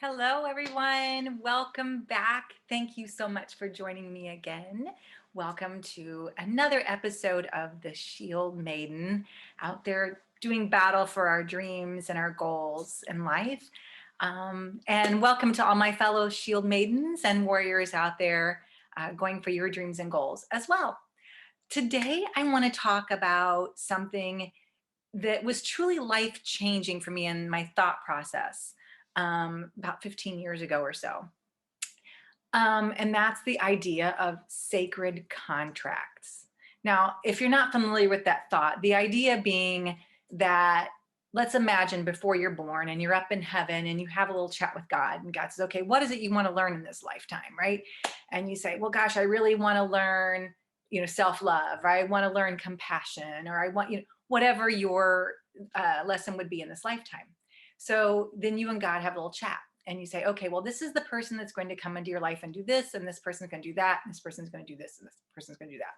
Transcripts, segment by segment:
Hello, everyone. Welcome back. Thank you so much for joining me again. Welcome to another episode of the Shield Maiden out there doing battle for our dreams and our goals in life. And welcome to all my fellow Shield Maidens and warriors out there going for your dreams and goals as well. Today, I want to talk about something that was truly life changing for me in my thought process about 15 years ago or so. And that's the idea of sacred contracts. Now, if you're not familiar with that thought, the idea being that let's imagine before you're born and you're up in heaven and you have a little chat with God, and God says, okay, what is it you want to learn in this lifetime, right? And you say, well, gosh, I really want to learn, self-love, or I want to learn compassion, or I want, whatever your lesson would be in this lifetime. So then you and God have a little chat and you say, okay, well, this is the person that's going to come into your life and do this, and this person's going to do that, and this person's going to do this, and this person's going to do that.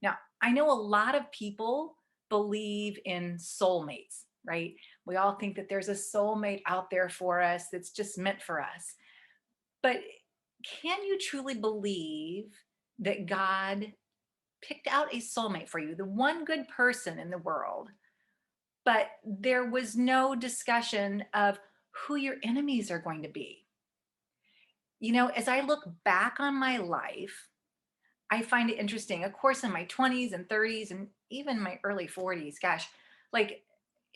Now, I know a lot of people believe in soulmates, right? We all think that there's a soulmate out there for us that's just meant for us. But can you truly believe that God picked out a soulmate for you, the one good person in the world, but there was no discussion of who your enemies are going to be? As I look back on my life, I find it interesting. Of course, in my 20s and 30s and even my early 40s, gosh, like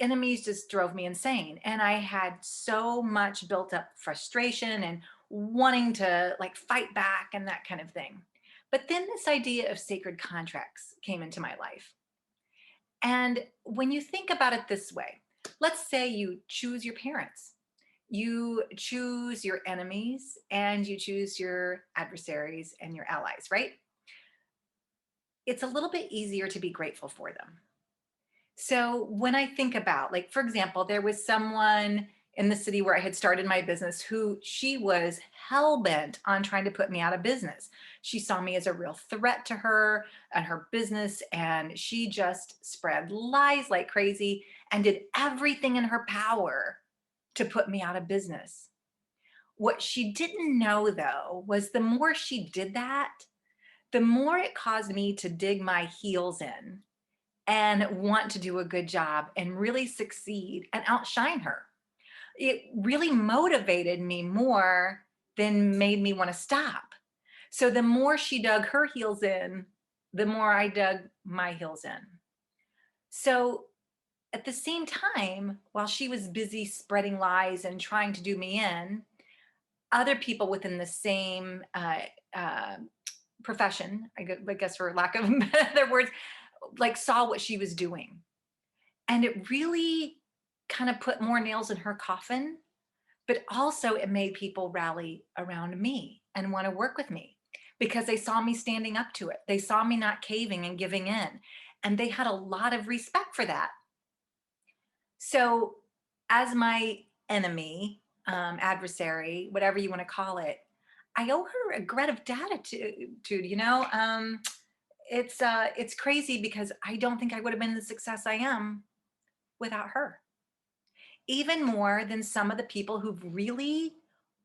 enemies just drove me insane. And I had so much built up frustration and wanting to like fight back and that kind of thing. But then this idea of sacred contracts came into my life. And when you think about it this way, let's say you choose your parents, you choose your enemies, and you choose your adversaries and your allies, right? It's a little bit easier to be grateful for them. So when I think about, like, for example, there was someone in the city where I had started my business who she was hell bent on trying to put me out of business. She saw me as a real threat to her and her business, and she just spread lies like crazy and did everything in her power to put me out of business. What she didn't know, though, was the more she did that, the more it caused me to dig my heels in and want to do a good job and really succeed and outshine her. It really motivated me more than made me want to stop. So the more she dug her heels in, the more I dug my heels in. So at the same time, while she was busy spreading lies and trying to do me in, other people within the same uh, profession, I guess for lack of better words, like saw what she was doing. And it really kind of put more nails in her coffin, but also it made people rally around me and want to work with me because they saw me standing up to it. They saw me not caving and giving in. And they had a lot of respect for that. So, as my enemy, adversary, whatever you want to call it, I owe her a grat of gratitude. It's crazy because I don't think I would have been the success I am without her. Even more than some of the people who've really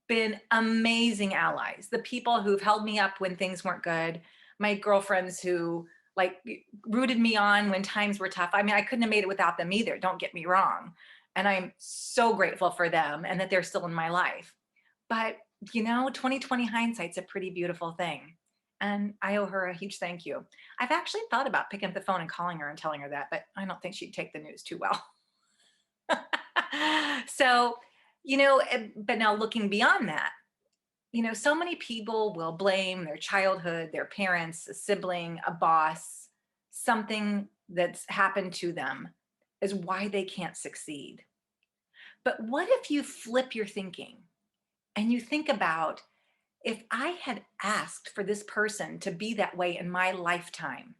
been amazing allies, the people who've held me up when things weren't good, my girlfriends who like rooted me on when times were tough. I mean, I couldn't have made it without them either, don't get me wrong. And I'm so grateful for them and that they're still in my life. But 2020 hindsight's a pretty beautiful thing. And I owe her a huge thank you. I've actually thought about picking up the phone and calling her and telling her that, but I don't think she'd take the news too well. So, but now looking beyond that, so many people will blame their childhood, their parents, a sibling, a boss, something that's happened to them is why they can't succeed. But what if you flip your thinking and you think about if I had asked for this person to be that way in my lifetime,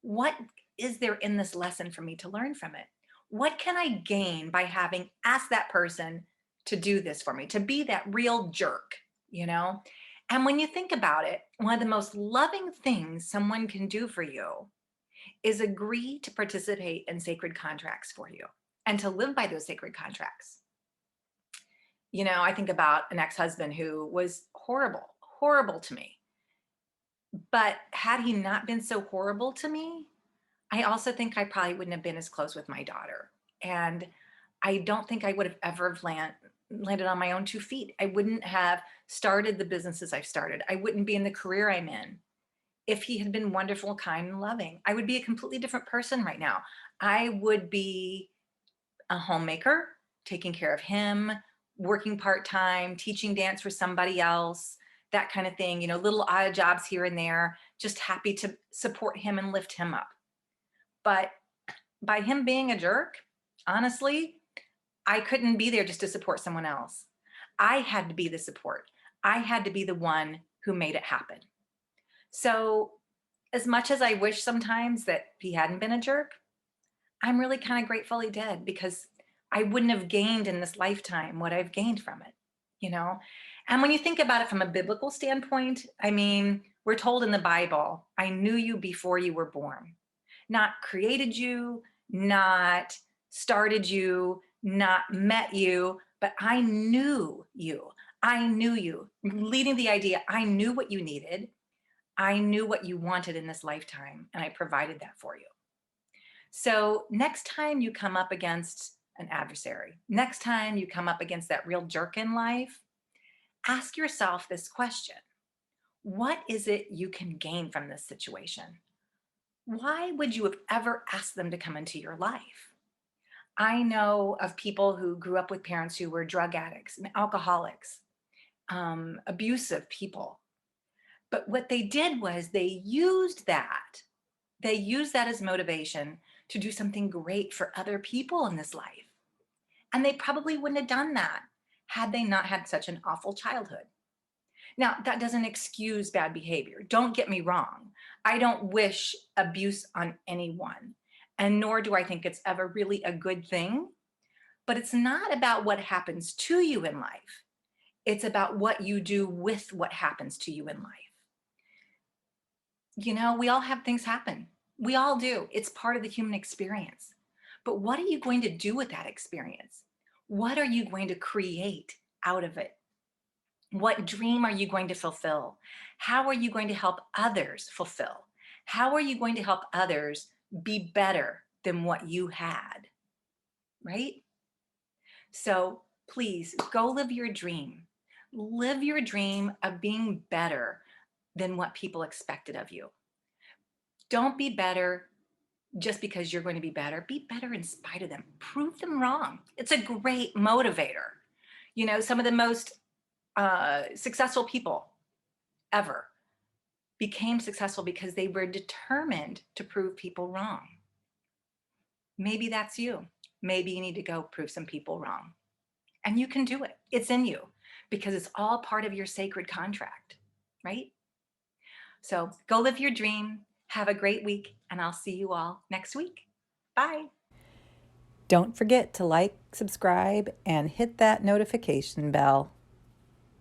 what is there in this lesson for me to learn from it? What can I gain by having asked that person to do this for me, to be that real jerk, you know? And when you think about it, one of the most loving things someone can do for you is agree to participate in sacred contracts for you and to live by those sacred contracts. I think about an ex-husband who was horrible, horrible to me. But had he not been so horrible to me, I also think I probably wouldn't have been as close with my daughter. And I don't think I would have ever landed on my own 2 feet. I wouldn't have started the businesses I've started. I wouldn't be in the career I'm in if he had been wonderful, kind, and loving. I would be a completely different person right now. I would be a homemaker, taking care of him, working part time, teaching dance for somebody else, that kind of thing, little odd jobs here and there, just happy to support him and lift him up. But by him being a jerk, honestly, I couldn't be there just to support someone else. I had to be the support. I had to be the one who made it happen. So, as much as I wish sometimes that he hadn't been a jerk, I'm really kind of grateful he did because I wouldn't have gained in this lifetime what I've gained from it, you know? And when you think about it from a biblical standpoint, I mean, we're told in the Bible, I knew you before you were born, not created you, not started you, not met you, but I knew you. I knew you, leading the idea, I knew what you needed. I knew what you wanted in this lifetime, and I provided that for you. So next time you come up against an adversary, next time you come up against that real jerk in life, ask yourself this question. What is it you can gain from this situation? Why would you have ever asked them to come into your life? I know of people who grew up with parents who were drug addicts and alcoholics, abusive people. But what they did was they used that. They used that as motivation to do something great for other people in this life. And they probably wouldn't have done that had they not had such an awful childhood. Now, that doesn't excuse bad behavior. Don't get me wrong. I don't wish abuse on anyone, and nor do I think it's ever really a good thing. But it's not about what happens to you in life, it's about what you do with what happens to you in life. We all have things happen. We all do. It's part of the human experience. But what are you going to do with that experience? What are you going to create out of it? What dream are you going to fulfill? How are you going to help others fulfill? How are you going to help others be better than what you had? Right? So please go live your dream. Live your dream of being better than what people expected of you. Don't be better just because you're going to be better. Be better in spite of them. Prove them wrong. It's a great motivator. Some of the most successful people ever became successful because they were determined to prove people wrong. Maybe that's you. Maybe you need to go prove some people wrong. And you can do it. It's in you because it's all part of your sacred contract, right? So go live your dream. Have a great week, and I'll see you all next week. Bye. Don't forget to like, subscribe, and hit that notification bell.